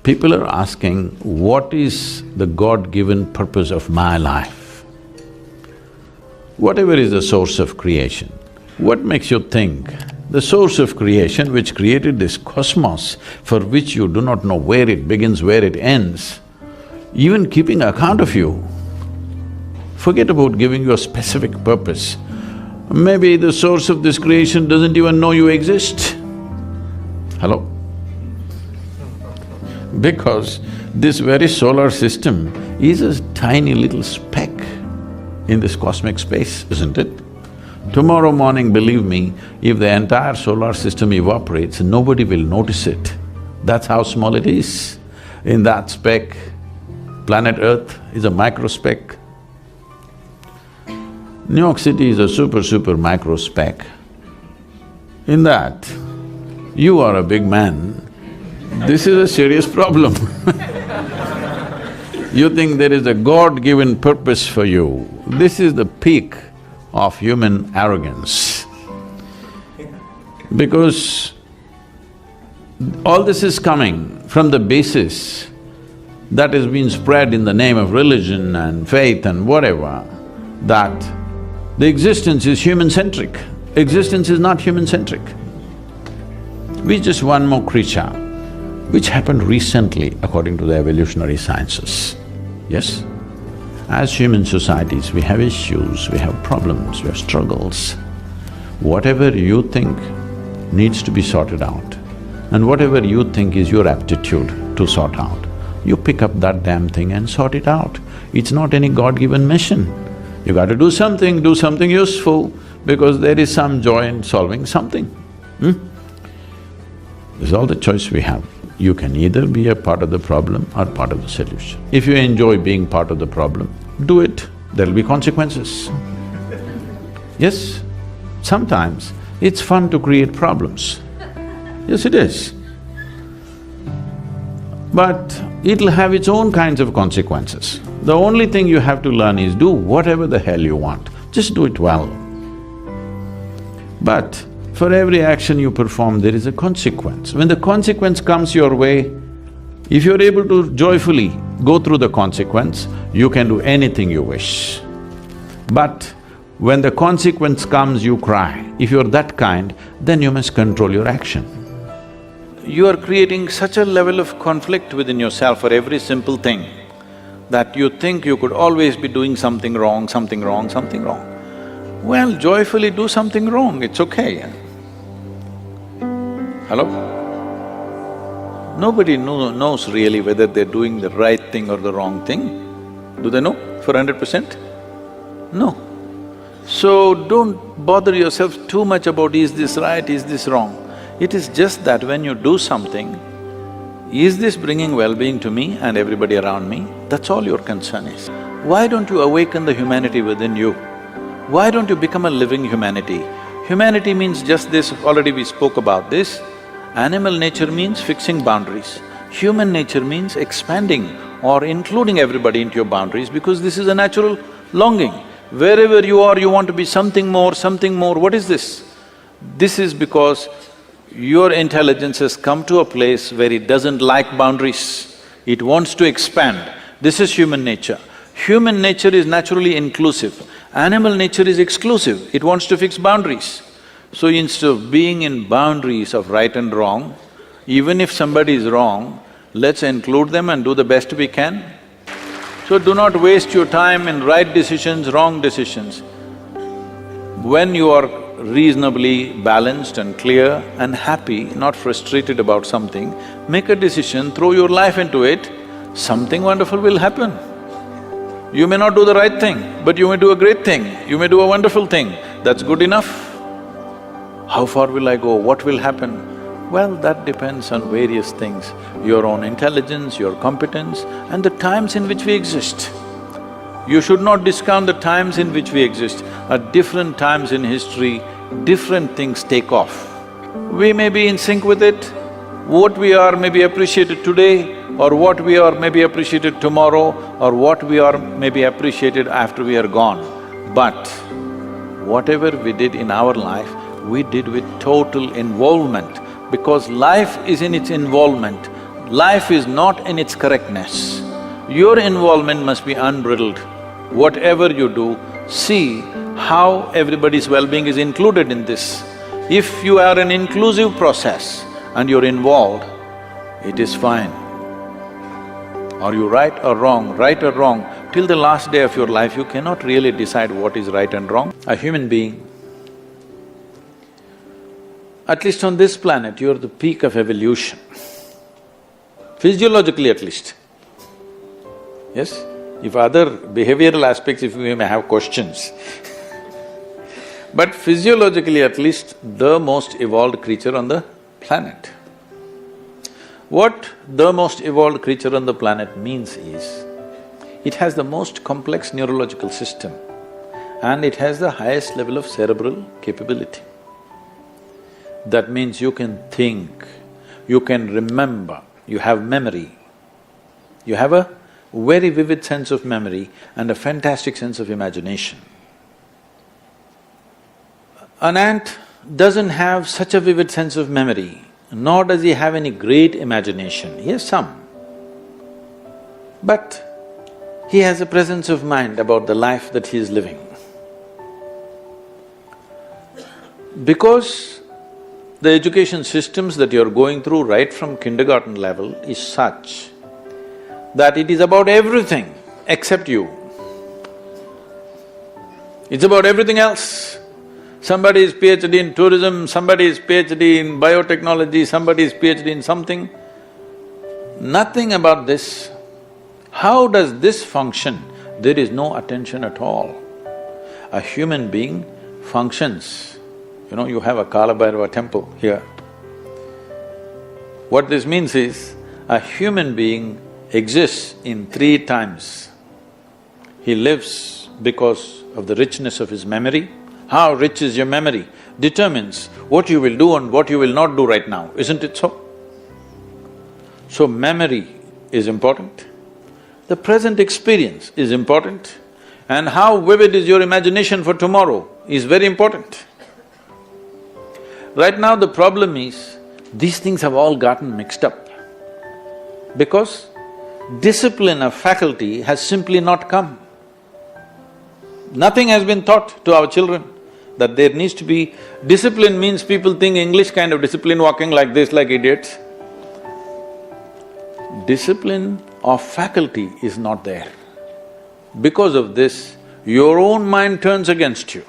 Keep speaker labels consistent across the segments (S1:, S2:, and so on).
S1: People are asking, what is the God-given purpose of my life? Whatever is the source of creation, what makes you think the source of creation which created this cosmos, for which you do not know where it begins, where it ends, even keeping account of you, forget about giving you a specific purpose. Maybe the source of this creation doesn't even know you exist. Hello? Because this very solar system is a tiny little speck in this cosmic space, isn't it? Tomorrow morning, believe me, if the entire solar system evaporates, nobody will notice it. That's how small it is. In that speck, planet Earth is a micro speck. New York City is a super micro speck. In that, you are a big man. This is a serious problem. You think there is a God-given purpose for you. This is the peak of human arrogance. Because all this is coming from the basis that has been spread in the name of religion and faith and whatever, that the existence is human-centric. Existence is not human-centric. We're just one more creature, which happened recently according to the evolutionary sciences, yes? As human societies, we have issues, we have problems, we have struggles. Whatever you think needs to be sorted out, and whatever you think is your aptitude to sort out, you pick up that damn thing and sort it out. It's not any God-given mission. You got to do something useful, because there is some joy in solving something. This is all the choice we have. You can either be a part of the problem or part of the solution. If you enjoy being part of the problem, do it, there'll be consequences. Yes, sometimes it's fun to create problems. Yes, it is. But it'll have its own kinds of consequences. The only thing you have to learn is do whatever the hell you want, just do it well. But for every action you perform, there is a consequence. When the consequence comes your way, if you're able to joyfully go through the consequence, you can do anything you wish. But when the consequence comes, you cry. If you're that kind, then you must control your action. You are creating such a level of conflict within yourself for every simple thing that you think you could always be doing something wrong, something wrong, something wrong. Well, joyfully do something wrong, it's okay. Hello? Nobody knows really whether they're doing the right thing or the wrong thing. Do they know for 100%? No. So don't bother yourself too much about is this right, is this wrong. It is just that when you do something, is this bringing well-being to me and everybody around me? That's all your concern is. Why don't you awaken the humanity within you? Why don't you become a living humanity? Humanity means just this, already we spoke about this. Animal nature means fixing boundaries. Human nature means expanding or including everybody into your boundaries, because this is a natural longing. Wherever you are, you want to be something more, something more. What is this? This is because your intelligence has come to a place where it doesn't like boundaries. It wants to expand. This is human nature. Human nature is naturally inclusive. Animal nature is exclusive, it wants to fix boundaries. So instead of being in boundaries of right and wrong, even if somebody is wrong, let's include them and do the best we can. So do not waste your time in right decisions, wrong decisions. When you are reasonably balanced and clear and happy, not frustrated about something, make a decision, throw your life into it, something wonderful will happen. You may not do the right thing, but you may do a great thing, you may do a wonderful thing, that's good enough. How far will I go? What will happen? Well, that depends on various things, your own intelligence, your competence, and the times in which we exist. You should not discount the times in which we exist. At different times in history, different things take off. We may be in sync with it. What we are may be appreciated today, or what we are may be appreciated tomorrow, or what we are may be appreciated after we are gone. But whatever we did in our life, we did with total involvement, because life is in its involvement. Life is not in its correctness. Your involvement must be unbridled. Whatever you do, see how everybody's well-being is included in this. If you are an inclusive process and you're involved, it is fine. Are you right or wrong? Right or wrong, till the last day of your life, you cannot really decide what is right and wrong. A human being, at least on this planet, you're the peak of evolution, physiologically at least. Yes? If other behavioral aspects, if we may have questions but physiologically at least, the most evolved creature on the planet. What the most evolved creature on the planet means is, it has the most complex neurological system and it has the highest level of cerebral capability. That means you can think, you can remember, you have memory. You have a very vivid sense of memory and a fantastic sense of imagination. An ant doesn't have such a vivid sense of memory, nor does he have any great imagination. He has some. But he has a presence of mind about the life that he is living. Because the education systems that you're going through right from kindergarten level is such that it is about everything except you. It's about everything else. Somebody is PhD in tourism, somebody is PhD in biotechnology, somebody is PhD in something. Nothing about this. How does this function? There is no attention at all. A human being functions. You know, you have a Kalabhairava temple here. What this means is, a human being exists in 3 times. He lives because of the richness of his memory. How rich is your memory determines what you will do and what you will not do right now, isn't it so? So memory is important, the present experience is important, and how vivid is your imagination for tomorrow is very important. Right now the problem is, these things have all gotten mixed up because discipline of faculty has simply not come. Nothing has been taught to our children that there needs to be… Discipline means people think English kind of discipline, walking like this like idiots. Discipline of faculty is not there. Because of this, your own mind turns against you.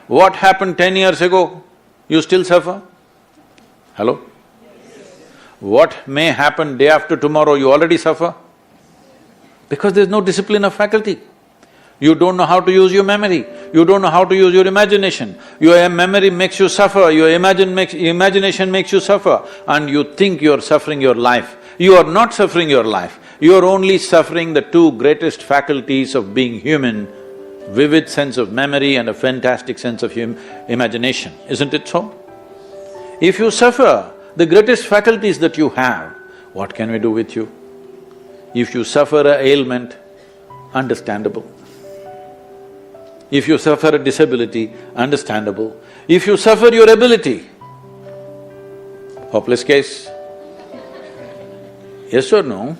S1: What happened 10 years ago, you still suffer? Hello? What may happen day after tomorrow, you already suffer? Because there's no discipline of faculty. You don't know how to use your memory, you don't know how to use your imagination. Your memory makes you suffer, your imagination makes you suffer, and you think you're suffering your life. You are not suffering your life, you are only suffering the 2 greatest faculties of being human, vivid sense of memory and a fantastic sense of imagination, isn't it so? If you suffer the greatest faculties that you have, what can we do with you? If you suffer an ailment, understandable. If you suffer a disability, understandable. If you suffer your ability, hopeless case. Yes or no?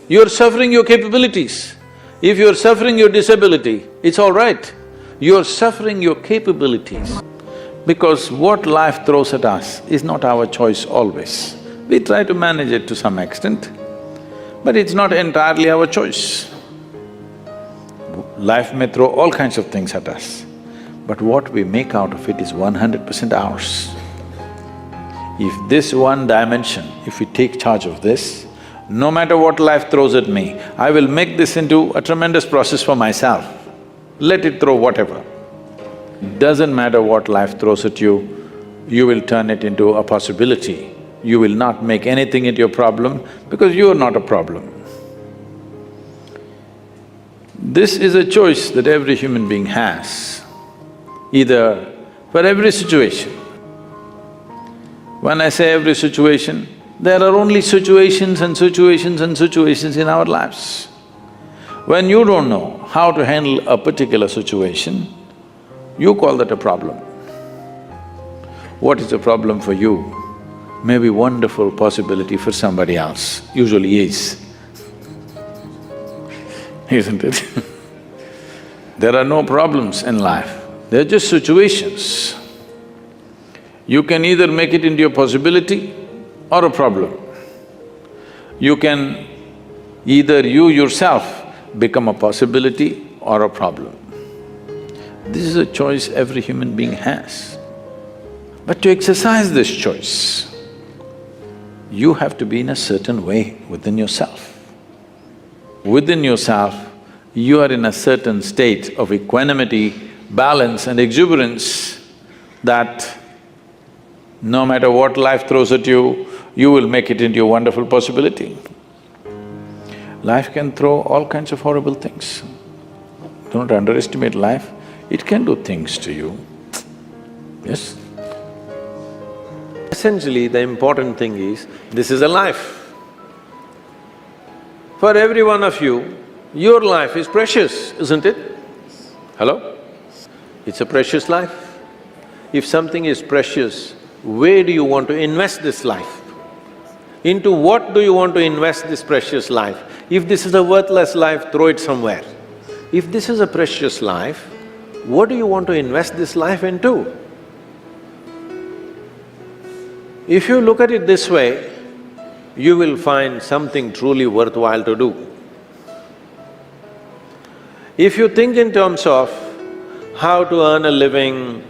S1: You're suffering your capabilities. If you're suffering your disability, it's all right. You're suffering your capabilities. Because what life throws at us is not our choice always. We try to manage it to some extent, but it's not entirely our choice. Life may throw all kinds of things at us, but what we make out of it is 100% ours. If this one dimension, if we take charge of this, no matter what life throws at me, I will make this into a tremendous process for myself. Let it throw whatever. Doesn't matter what life throws at you, you will turn it into a possibility. You will not make anything into a problem because you are not a problem. This is a choice that every human being has, either for every situation. When I say every situation, there are only situations and situations and situations in our lives. When you don't know how to handle a particular situation, you call that a problem. What is a problem for you? may be wonderful possibility for somebody else, usually is, isn't it? There are no problems in life, they're just situations. You can either make it into a possibility or a problem. You can either you yourself become a possibility or a problem. This is a choice every human being has. But to exercise this choice, you have to be in a certain way within yourself. Within yourself, you are in a certain state of equanimity, balance and exuberance that no matter what life throws at you, you will make it into a wonderful possibility. Life can throw all kinds of horrible things. Don't underestimate life, it can do things to you. Yes?
S2: Essentially, the important thing is, this is a life. For every one of you, your life is precious, isn't it? Hello? It's a precious life. If something is precious, where do you want to invest this life? Into what do you want to invest this precious life? If this is a worthless life, throw it somewhere. If this is a precious life, what do you want to invest this life into? If you look at it this way, you will find something truly worthwhile to do. If you think in terms of how to earn a living,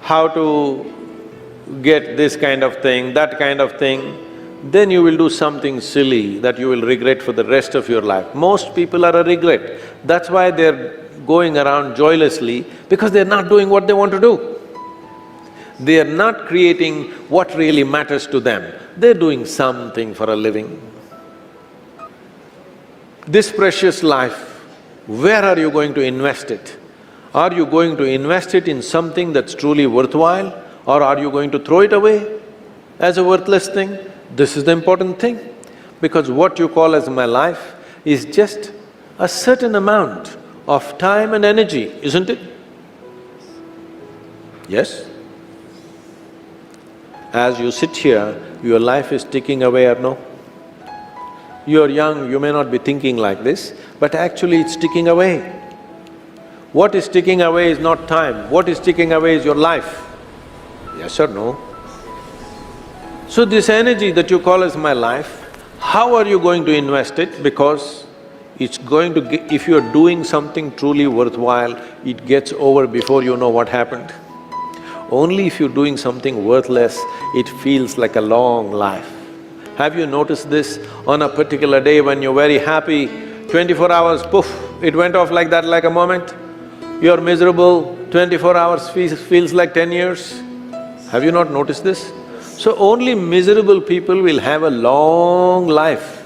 S2: how to get this kind of thing, that kind of thing, then you will do something silly that you will regret for the rest of your life. Most people are a regret. That's why they're going around joylessly, because they're not doing what they want to do. They are not creating what really matters to them. They're doing something for a living. This precious life, where are you going to invest it? Are you going to invest it in something that's truly worthwhile, or are you going to throw it away as a worthless thing? This is the important thing, because what you call as my life is just a certain amount of time and energy, isn't it? Yes? As you sit here, your life is ticking away or no? You're young, you may not be thinking like this, but actually it's ticking away. What is ticking away is not time, what is ticking away is your life. Yes or no? So this energy that you call as my life, how are you going to invest it? Because it's going to get… if you're doing something truly worthwhile, it gets over before you know what happened. Only if you're doing something worthless, it feels like a long life. Have you noticed this? On a particular day when you're very happy, 24 hours, poof, it went off like that, like a moment. You're miserable, 24 hours feels like 10 years. Have you not noticed this? So only miserable people will have a long life.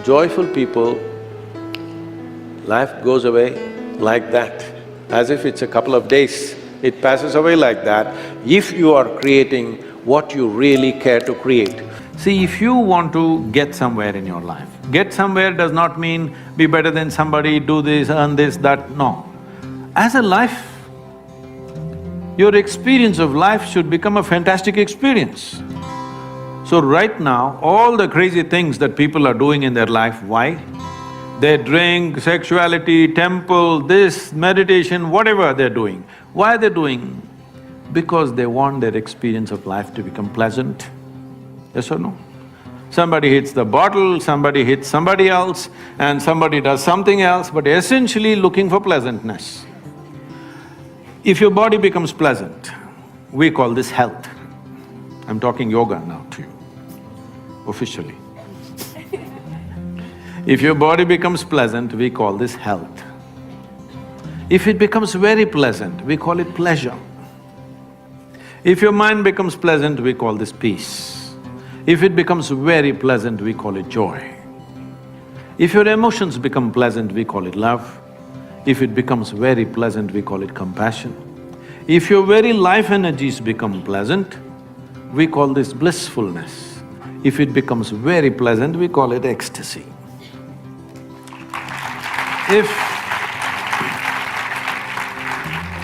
S2: Joyful people, life goes away like that, as if it's a couple of days, it passes away like that, if you are creating what you really care to create.
S1: See, if you want to get somewhere in your life, get somewhere does not mean be better than somebody, do this, earn this, that, no. As a life, your experience of life should become a fantastic experience. So right now, all the crazy things that people are doing in their life, why? They drink, sexuality, temple, this, meditation, whatever they're doing. Why are they doing? Because they want their experience of life to become pleasant. Yes or no? Somebody hits the bottle, somebody hits somebody else, and somebody does something else, but essentially looking for pleasantness. If your body becomes pleasant, we call this health. I'm talking yoga now to you, officially. If your body becomes pleasant, we call this health. If it becomes very pleasant, we call it pleasure. If your mind becomes pleasant, we call this peace. If it becomes very pleasant, we call it joy. If your emotions become pleasant, we call it love. If it becomes very pleasant, we call it compassion. If your very life energies become pleasant, we call this blissfulness. If it becomes very pleasant, we call it ecstasy.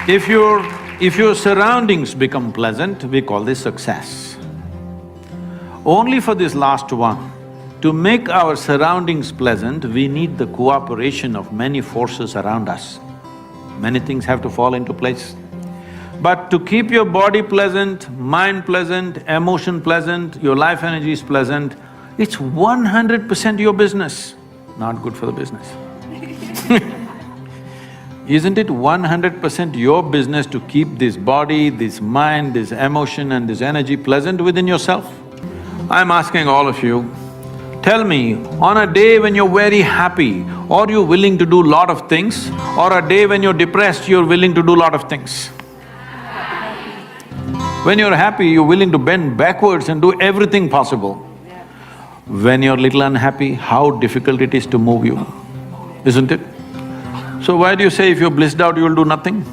S1: If your surroundings become pleasant, we call this success. Only for this last one. To make our surroundings pleasant, we need the cooperation of many forces around us. Many things have to fall into place. But to keep your body pleasant, mind pleasant, emotion pleasant, your life energy is pleasant, it's 100% your business, not good for the business. Isn't it 100% your business to keep this body, this mind, this emotion and this energy pleasant within yourself? I'm asking all of you, tell me, on a day when you're very happy, are you willing to do lot of things? Or a day when you're depressed, you're willing to do lot of things? When you're happy, you're willing to bend backwards and do everything possible. When you're little unhappy, how difficult it is to move you, isn't it? So why do you say if you're blissed out, you will do nothing?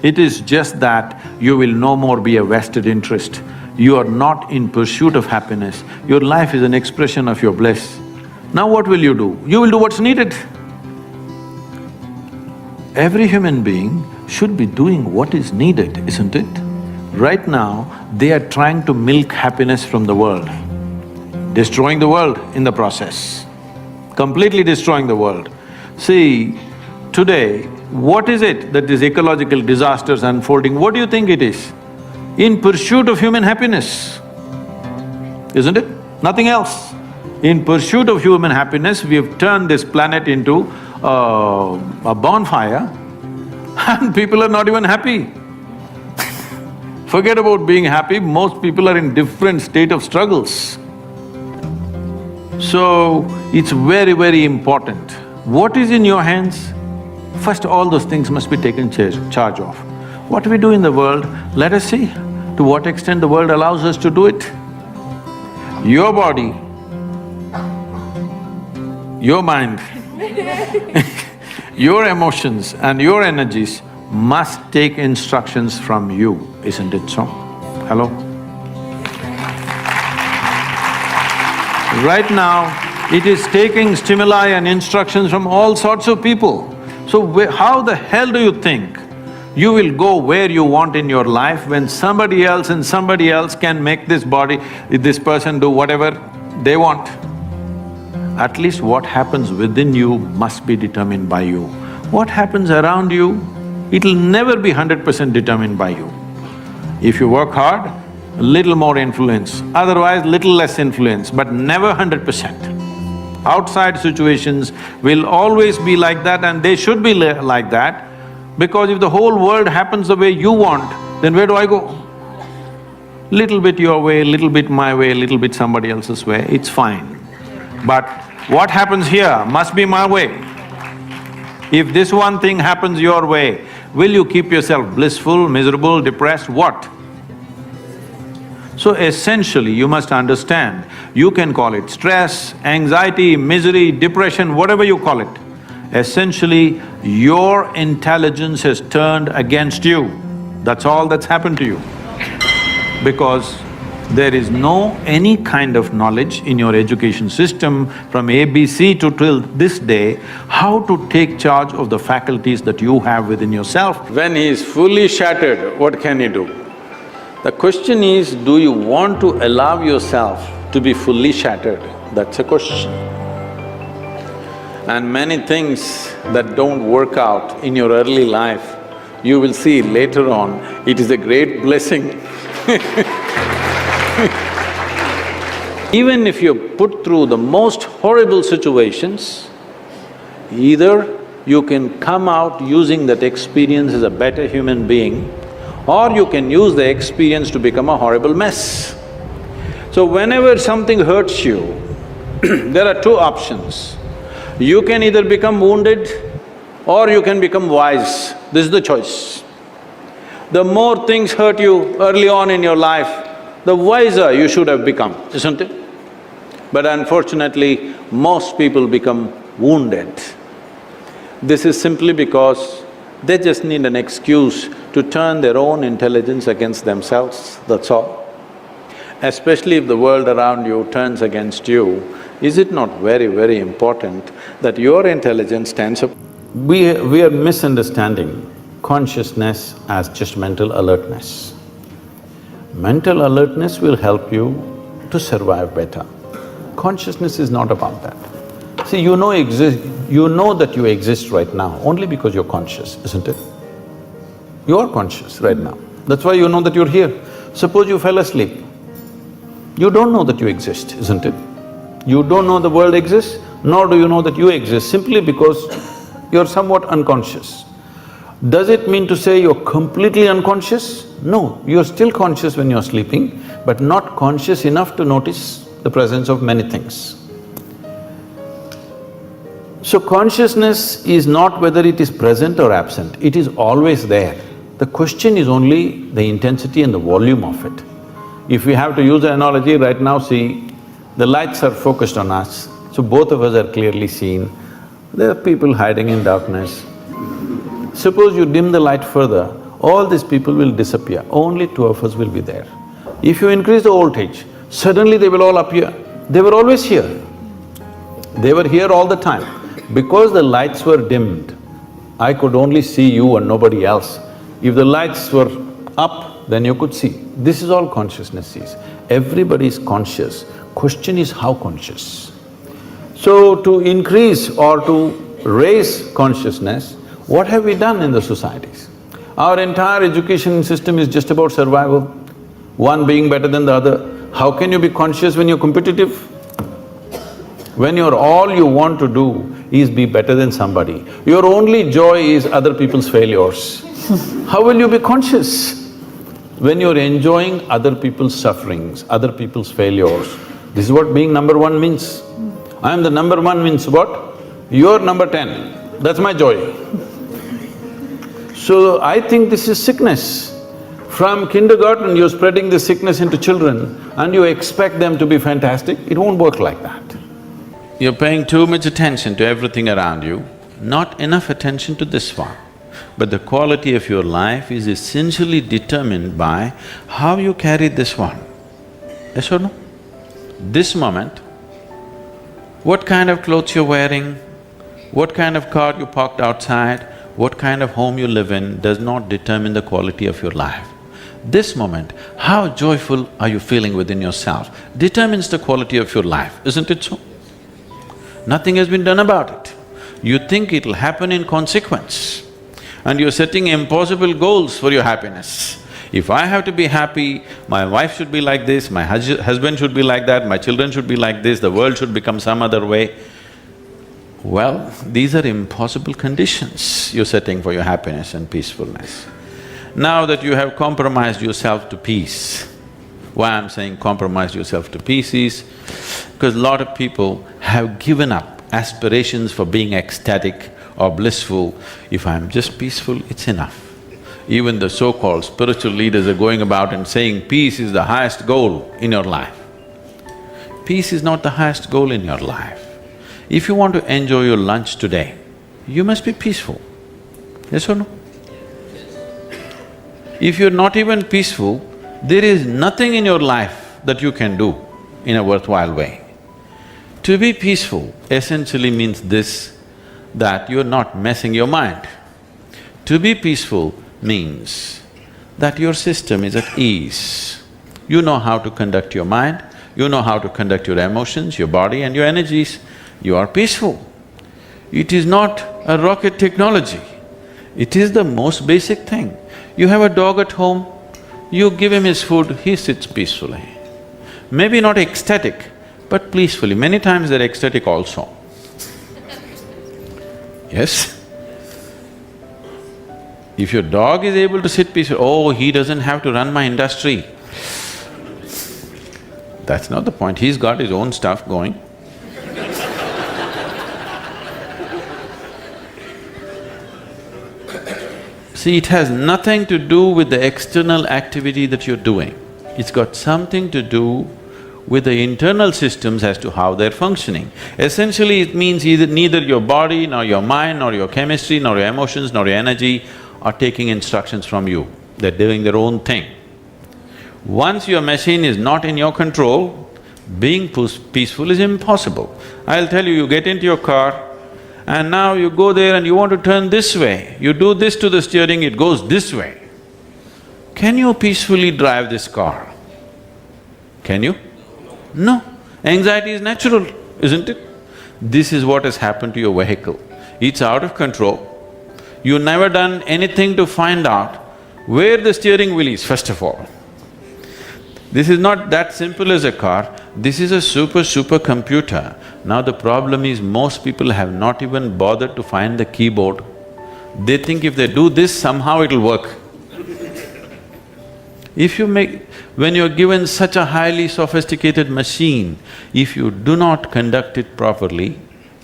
S1: It is just that you will no more be a vested interest. You are not in pursuit of happiness. Your life is an expression of your bliss. Now what will you do? You will do what's needed. Every human being should be doing what is needed, isn't it? Right now, they are trying to milk happiness from the world, destroying the world in the process, completely destroying the world. See, today, what is it that these ecological disasters unfolding, what do you think it is? In pursuit of human happiness, isn't it? Nothing else. In pursuit of human happiness, we have turned this planet into a bonfire and people are not even happy. Forget about being happy, most people are in different state of struggles. So, it's very, very important. What is in your hands? First, all those things must be taken charge of. What we do in the world, let us see to what extent the world allows us to do it. Your body, your mind, your emotions and your energies must take instructions from you, isn't it so? Hello? Right now, it is taking stimuli and instructions from all sorts of people. So how the hell do you think you will go where you want in your life when somebody else and somebody else can make this body, this person do whatever they want? At least what happens within you must be determined by you. What happens around you, it'll never be 100% determined by you. If you work hard, a little more influence, otherwise little less influence, but never 100%. Outside situations will always be like that and they should be like that, because if the whole world happens the way you want, then where do I go? Little bit your way, little bit my way, little bit somebody else's way, it's fine. But what happens here must be my way. If this one thing happens your way, will you keep yourself blissful, miserable, depressed, what? So essentially, you must understand, you can call it stress, anxiety, misery, depression, whatever you call it. Essentially, your intelligence has turned against you. That's all that's happened to you. Because there is no any kind of knowledge in your education system from ABC to till this day, how to take charge of the faculties that you have within yourself. When he is fully shattered, what can he do? The question is, do you want to allow yourself to be fully shattered? That's a question. And many things that don't work out in your early life, you will see later on, it is a great blessing. Even if you're put through the most horrible situations, either you can come out using that experience as a better human being, or you can use the experience to become a horrible mess. So whenever something hurts you, there are two options. You can either become wounded or you can become wise. This is the choice. The more things hurt you early on in your life, the wiser you should have become, isn't it? But unfortunately, most people become wounded. This is simply because they just need an excuse to turn their own intelligence against themselves, that's all. Especially if the world around you turns against you, is it not very, very important that your intelligence stands up? We are misunderstanding consciousness as just mental alertness. Mental alertness will help you to survive better. Consciousness is not about that. See, you know that you exist right now only because you're conscious, isn't it? You are conscious right now. That's why you know that you're here. Suppose you fell asleep, you don't know that you exist, isn't it? You don't know the world exists, nor do you know that you exist, simply because you're somewhat unconscious. Does it mean to say you're completely unconscious? No, you're still conscious when you're sleeping, but not conscious enough to notice the presence of many things. So consciousness is not whether it is present or absent, it is always there. The question is only the intensity and the volume of it. If we have to use an analogy, right now see, the lights are focused on us, so both of us are clearly seen. There are people hiding in darkness. Suppose you dim the light further, all these people will disappear, only two of us will be there. If you increase the voltage, suddenly they will all appear. They were always here. They were here all the time. Because the lights were dimmed, I could only see you and nobody else. If the lights were up, then you could see. This is all consciousness sees. Everybody is conscious. Question is how conscious. So to increase or to raise consciousness, what have we done in the societies? Our entire education system is just about survival, one being better than the other. How can you be conscious when you're competitive? When all you want to do is be better than somebody, your only joy is other people's failures. How will you be conscious? When you're enjoying other people's sufferings, other people's failures, this is what being number one means. I am the number one means what? You're number 10, that's my joy. So I think this is sickness. From kindergarten, you're spreading this sickness into children and you expect them to be fantastic, it won't work like that. You're paying too much attention to everything around you, not enough attention to this one. But the quality of your life is essentially determined by how you carry this one. Yes or no? This moment, what kind of clothes you're wearing, what kind of car you parked outside, what kind of home you live in does not determine the quality of your life. This moment, how joyful are you feeling within yourself determines the quality of your life, isn't it so? Nothing has been done about it. You think it'll happen in consequence and you're setting impossible goals for your happiness. If I have to be happy, my wife should be like this, my husband should be like that, my children should be like this, the world should become some other way. Well, these are impossible conditions you're setting for your happiness and peacefulness. Now that you have compromised yourself to peace, why I'm saying compromise yourself to peace is because a lot of people have given up aspirations for being ecstatic or blissful. If I'm just peaceful, it's enough. Even the so-called spiritual leaders are going about and saying peace is the highest goal in your life. Peace is not the highest goal in your life. If you want to enjoy your lunch today, you must be peaceful. Yes or no? If you're not even peaceful, there is nothing in your life that you can do in a worthwhile way. To be peaceful essentially means this, that you're not messing your mind. To be peaceful means that your system is at ease. You know how to conduct your mind, you know how to conduct your emotions, your body and your energies. You are peaceful. It is not a rocket technology, it is the most basic thing. You have a dog at home, you give him his food, he sits peacefully. Maybe not ecstatic, but peacefully. Many times they're ecstatic also. Yes? If your dog is able to sit peacefully, oh, he doesn't have to run my industry. That's not the point, he's got his own stuff going. See, it has nothing to do with the external activity that you're doing. It's got something to do with the internal systems as to how they're functioning. Essentially, it means neither your body, nor your mind, nor your chemistry, nor your emotions, nor your energy are taking instructions from you. They're doing their own thing. Once your machine is not in your control, being peaceful is impossible. I'll tell you, you get into your car, and now you go there and you want to turn this way, you do this to the steering, it goes this way. Can you peacefully drive this car? Can you? No, anxiety is natural, isn't it? This is what has happened to your vehicle. It's out of control. You've never done anything to find out where the steering wheel is, first of all. This is not that simple as a car, this is a super computer. Now the problem is most people have not even bothered to find the keyboard. They think if they do this, somehow it'll work. When you're given such a highly sophisticated machine, if you do not conduct it properly,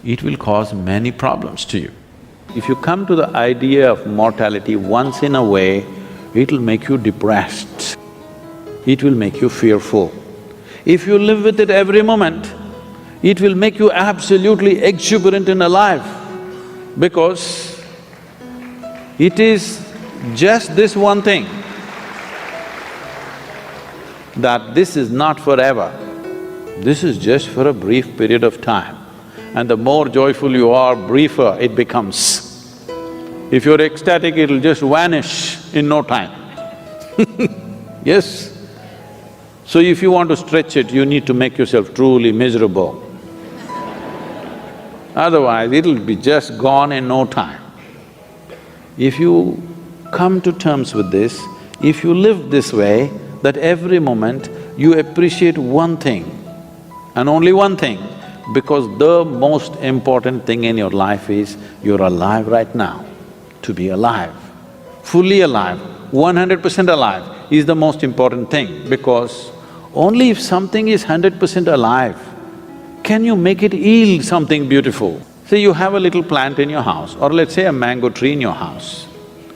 S1: it will cause many problems to you. If you come to the idea of mortality once in a way, it'll make you depressed. It will make you fearful. If you live with it every moment, it will make you absolutely exuberant and alive, because it is just this one thing, that this is not forever, this is just for a brief period of time. And the more joyful you are, briefer it becomes. If you're ecstatic, it'll just vanish in no time. Yes? So if you want to stretch it, you need to make yourself truly miserable. Otherwise, it'll be just gone in no time. If you come to terms with this, if you live this way, that every moment you appreciate one thing and only one thing, because the most important thing in your life is you're alive right now. To be alive, fully alive, 100% alive is the most important thing, because only if something is 100% alive, can you make it yield something beautiful. Say you have a little plant in your house, or let's say a mango tree in your house,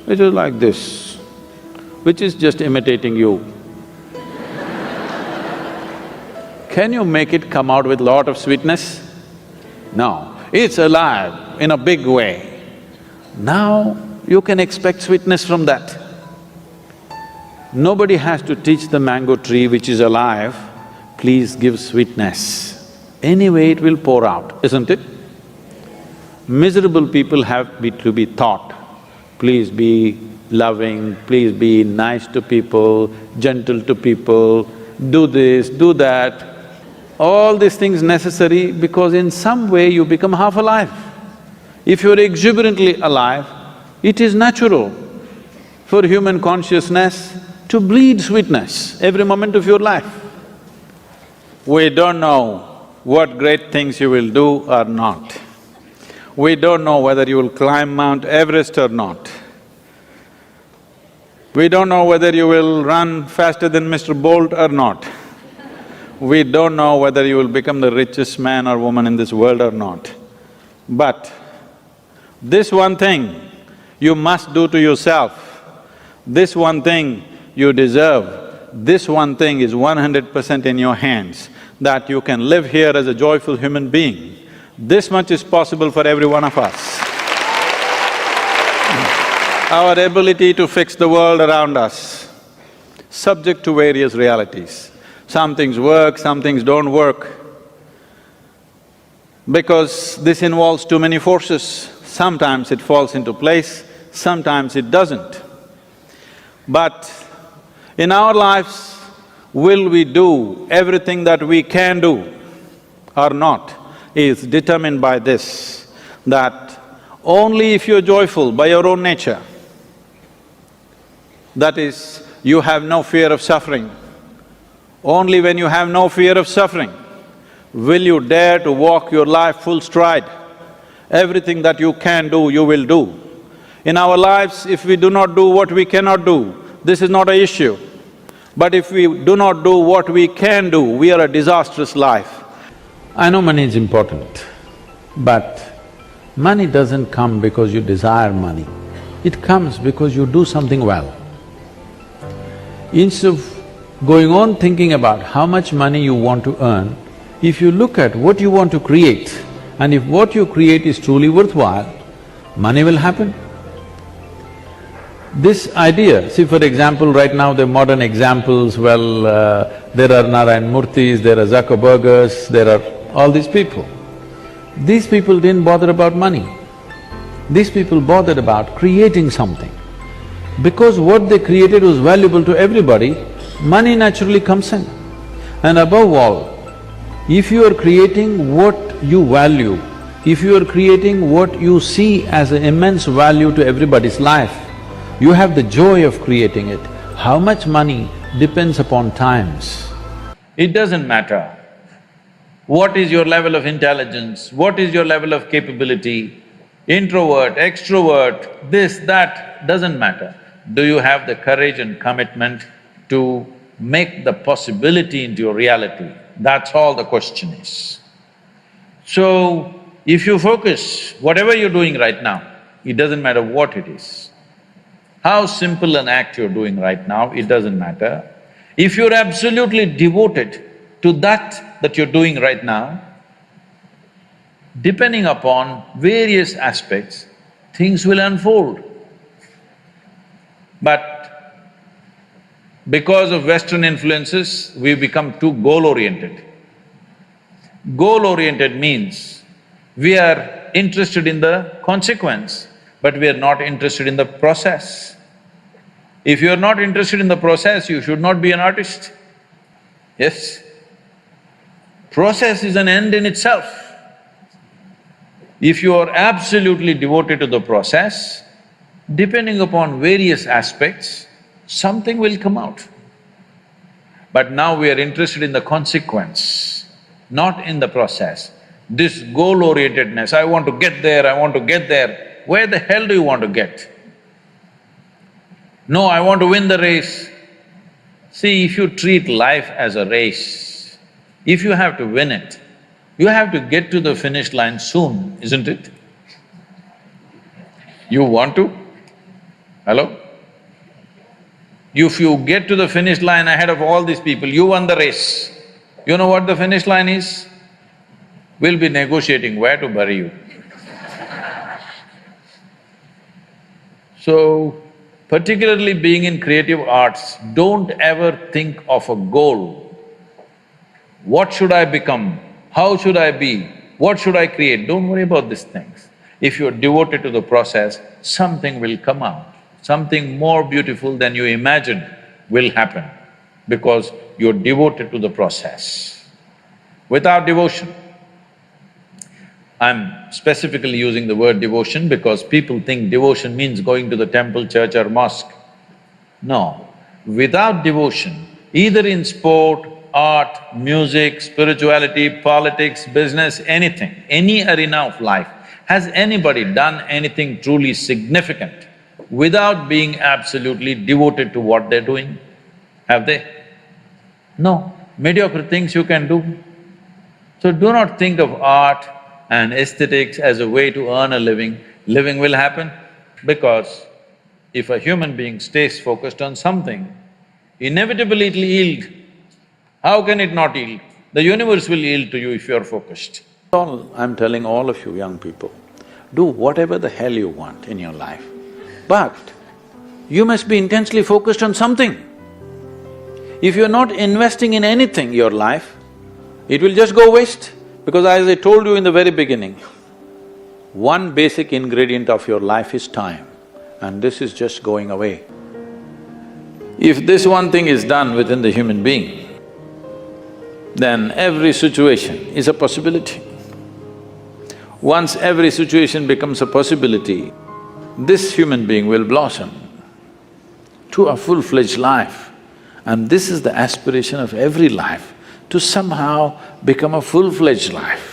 S1: which is like this, which is just imitating you. Can you make it come out with lot of sweetness? No, it's alive in a big way. Now you can expect sweetness from that. Nobody has to teach the mango tree which is alive, please give sweetness. Anyway it will pour out, isn't it? Miserable people have to be taught, please be loving, please be nice to people, gentle to people, do this, do that. All these things necessary because in some way you become half alive. If you're exuberantly alive, it is natural for human consciousness to bleed sweetness every moment of your life. We don't know what great things you will do or not. We don't know whether you will climb Mount Everest or not. We don't know whether you will run faster than Mr. Bolt or not. We don't know whether you will become the richest man or woman in this world or not. But this one thing you must do to yourself, this one thing you deserve, this one thing is 100% in your hands, that you can live here as a joyful human being. This much is possible for every one of us. Our ability to fix the world around us, subject to various realities. Some things work, some things don't work. Because this involves too many forces, sometimes it falls into place, sometimes it doesn't. But in our lives, will we do everything that we can do or not is determined by this, that only if you're joyful by your own nature, that is, you have no fear of suffering, only when you have no fear of suffering will you dare to walk your life full stride. Everything that you can do, you will do. In our lives, if we do not do what we cannot do, this is not an issue. But if we do not do what we can do, we are a disastrous life. I know money is important, but money doesn't come because you desire money. It comes because you do something well. Instead of going on thinking about how much money you want to earn, if you look at what you want to create, and if what you create is truly worthwhile, money will happen. This idea, see for example, right now the modern examples, well, there are Narayan Murthis, there are Zuckerbergers, there are all these people. These people didn't bother about money. These people bothered about creating something. Because what they created was valuable to everybody, money naturally comes in. And above all, If you are creating what you value, if you are creating what you see as an immense value to everybody's life, you have the joy of creating it. How much money depends upon times. It doesn't matter what is your level of intelligence, what is your level of capability, introvert, extrovert, this, that, doesn't matter. Do you have the courage and commitment to make the possibility into your reality? That's all the question is. So, if you focus, whatever you're doing right now, it doesn't matter what it is. How simple an act you're doing right now, it doesn't matter. If you're absolutely devoted to that you're doing right now, depending upon various aspects, things will unfold. But because of Western influences, we've become too goal-oriented. Goal-oriented means we are interested in the consequence, but we are not interested in the process. If you are not interested in the process, you should not be an artist. Yes? Process is an end in itself. If you are absolutely devoted to the process, depending upon various aspects, something will come out. But now we are interested in the consequence, not in the process. This goal-orientedness, I want to get there, I want to get there, where the hell do you want to get? No, I want to win the race. See, if you treat life as a race, if you have to win it, you have to get to the finish line soon, isn't it? You want to? Hello? If you get to the finish line ahead of all these people, you won the race. You know what the finish line is? We'll be negotiating where to bury you. So, particularly being in creative arts, don't ever think of a goal. What should I become? How should I be? What should I create? Don't worry about these things. If you're devoted to the process, something will come out. Something more beautiful than you imagined will happen because you're devoted to the process. Without devotion, I'm specifically using the word devotion because people think devotion means going to the temple, church or mosque. No, without devotion, either in sport, art, music, spirituality, politics, business, anything, any arena of life, has anybody done anything truly significant without being absolutely devoted to what they're doing? Have they? No, mediocre things you can do. So do not think of art and aesthetics as a way to earn a living. Living will happen because if a human being stays focused on something, inevitably it'll yield. How can it not yield? The universe will yield to you if you're focused.
S2: All I'm telling all of you young people, do whatever the hell you want in your life, but you must be intensely focused on something. If you're not investing in anything, your life, it will just go waste. Because as I told you in the very beginning, one basic ingredient of your life is time, and this is just going away. If this one thing is done within the human being, then every situation is a possibility. Once every situation becomes a possibility, this human being will blossom to a full-fledged life. And this is the aspiration of every life, to somehow become a full-fledged life.